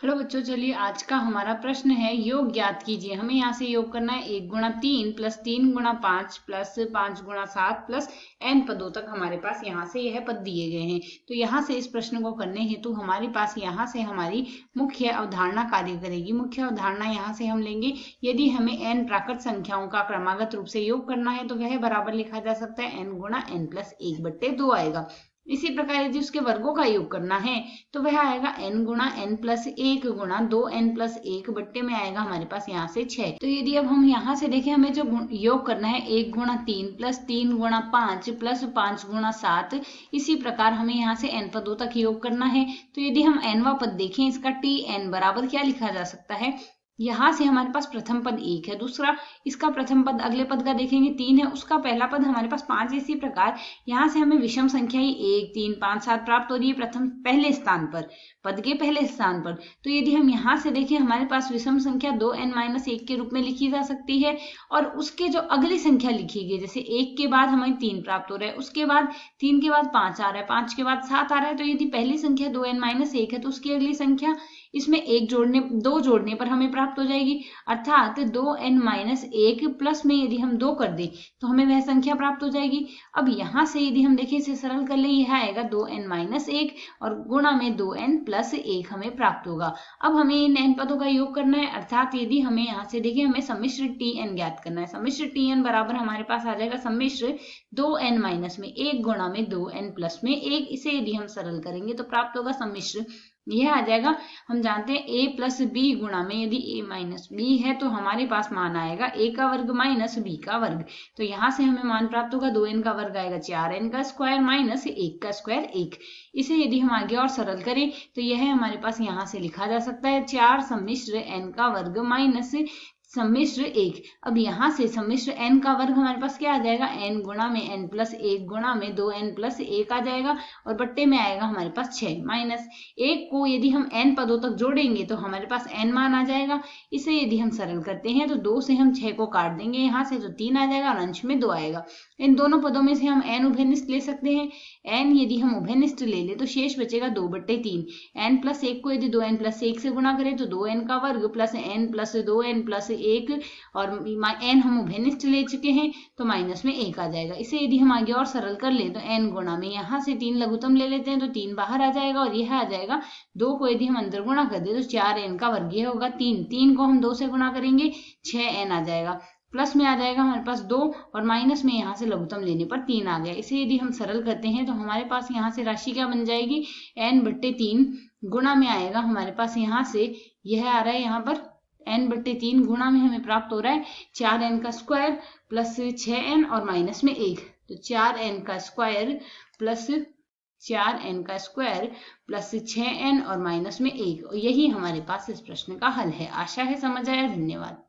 Hello बच्चों, चलिए आज का हमारा प्रश्न है योग ज्ञात कीजिए। हमें यहाँ से योग करना है 1 गुणा 3 प्लस 3 गुणा 5 प्लस 5 गुणा 7 प्लस n पदों तक हमारे पास यहाँ से यह पद दिए गए हैं। तो यहाँ से इस प्रश्न को करने हेतु हमारे पास यहाँ से हमारी मुख्य अवधारणा कार्य करेगी। मुख्य अवधारणा यहाँ से हम लेंगे, यदि हमें n प्राकृत संख्याओं का क्रमागत रूप से योग करना है तो वह बराबर लिखा जा सकता है n गुणा n प्लस 1/2 आएगा। इसी प्रकार यदि उसके वर्गों का योग करना है तो वह आएगा n गुणा n प्लस 1 गुणा 2n प्लस 1 बट्टे में आएगा हमारे पास यहाँ से 6। तो यदि अब हम यहाँ से देखें, हमें जो योग करना है 1 गुणा 3 प्लस 3 गुणा 5 प्लस 5 गुणा 7, इसी प्रकार हमें यहाँ से n पदों तक योग करना है। तो यदि हम nवां पद देखें, इसका tn बराबर क्या लिखा जा सकता है, यहाँ से हमारे पास प्रथम पद 1 है, दूसरा इसका प्रथम पद अगले पद का देखेंगे 3 है, उसका पहला पद हमारे पास 5। इसी प्रकार यहाँ से हमें विषम संख्या ही 1 3 5 7 प्राप्त हो रही है प्रथम पहले स्थान पर, पद के पहले स्थान पर। तो यदि हम यहाँ से देखें, हमारे पास विषम संख्या 2n-1 के रूप में लिखी जा सकती है, और उसके जो अगली संख्या लिखी गई, जैसे 1 के बाद हमें 3 प्राप्त हो रहा है, उसके बाद 3 के बाद 5 आ रहा है, 5 के बाद 7 आ रहा है। तो यदि पहली संख्या 2n-1 है तो उसकी अगली संख्या इसमें 2 जोड़ने पर हमें प्राप्त हो जाएगी, अर्थात 2n-1 प्लस में यदि हम 2 कर दें तो हमें वह संख्या प्राप्त हो जाएगी। अब यहाँ से यदि हम देखें, इसे सरल कर ले, यह आएगा 2n-1 और गुणा में 2n प्लस 1 हमें प्राप्त होगा। अब हमें इन n पदों का योग करना है, अर्थात यदि हमें यहाँ से देखें, हमें सम्मिश्र tn ज्ञात करना है। सम्मिश्र tn बराबर हमारे पास आ जाएगा सम्मिश्र 2n-1 गुणा में 2n प्लस में 1। इसे यदि हम सरल करेंगे तो प्राप्त होगा सम्मिश्र, यह आ जाएगा, हम जानते हैं a प्लस बी गुणा में यदि a माइनस बी है तो हमारे पास मान आएगा a का वर्ग माइनस b का वर्ग। तो यहाँ से हमें मान प्राप्त होगा 2n का वर्ग आएगा 4n का स्क्वायर माइनस 1 का स्क्वायर 1। इसे यदि हम आगे और सरल करें तो यह हमारे पास यहाँ से लिखा जा सकता है 4 सम्मिश्र n का वर्ग माइनस सम्मिश्र 1। अब यहाँ से सम्मिश्र n का वर्ग हमारे पास क्या आ जाएगा, n गुणा में n प्लस 1 गुणा में 2n प्लस 1 आ जाएगा, और बट्टे में आएगा हमारे पास 6 माइनस 1 को यदि हम n पदों तक जोड़ेंगे तो हमारे पास n मान आ जाएगा। इसे यदि हम सरल करते हैं तो 2 से हम 6 को काट देंगे यहाँ से, तो 3 आ जाएगा और अंश में 2 आएगा। इन दोनों पदों में से हम n उभयनिष्ठ ले सकते हैं। n यदि हम उभयनिष्ठ ले ले तो शेष बचेगा 2/3। n प्लस 1 को यदि 2n प्लस 1 से गुणा करें तो 2n का वर्ग plus n plus 2n plus 1, और n हम उभयनिष्ठ ले चुके हैं तो माइनस में 1 आ जाएगा। इसे यदि हम आगे और सरल कर ले तो n गुणा में यहाँ से 3 लघुत्तम ले लेते हैं तो 3 बाहर आ जाएगा, और यह आ जाएगा 2 को यदि हम अंदर गुणा कर दे तो 4n का वर्ग, यह होगा 3 को हम 2 से गुणा करेंगे 6n आ जाएगा, प्लस में आ जाएगा हमारे पास 2, और माइनस में यहाँ से लघुत्तम लेने पर 3 आ गया। इसे यदि हम सरल करते हैं तो हमारे पास यहाँ से राशि क्या बन जाएगी, n/3 गुणा में आएगा हमारे पास यहाँ से यह आ रहा है, यहाँ पर n/3 गुणा में हमें प्राप्त हो रहा है 4n का स्क्वायर प्लस 6n और माइनस में 1, तो 4n का स्क्वायर प्लस 6n और माइनस में 1। यही हमारे पास इस प्रश्न का हल है। आशा है समझ आया। धन्यवाद।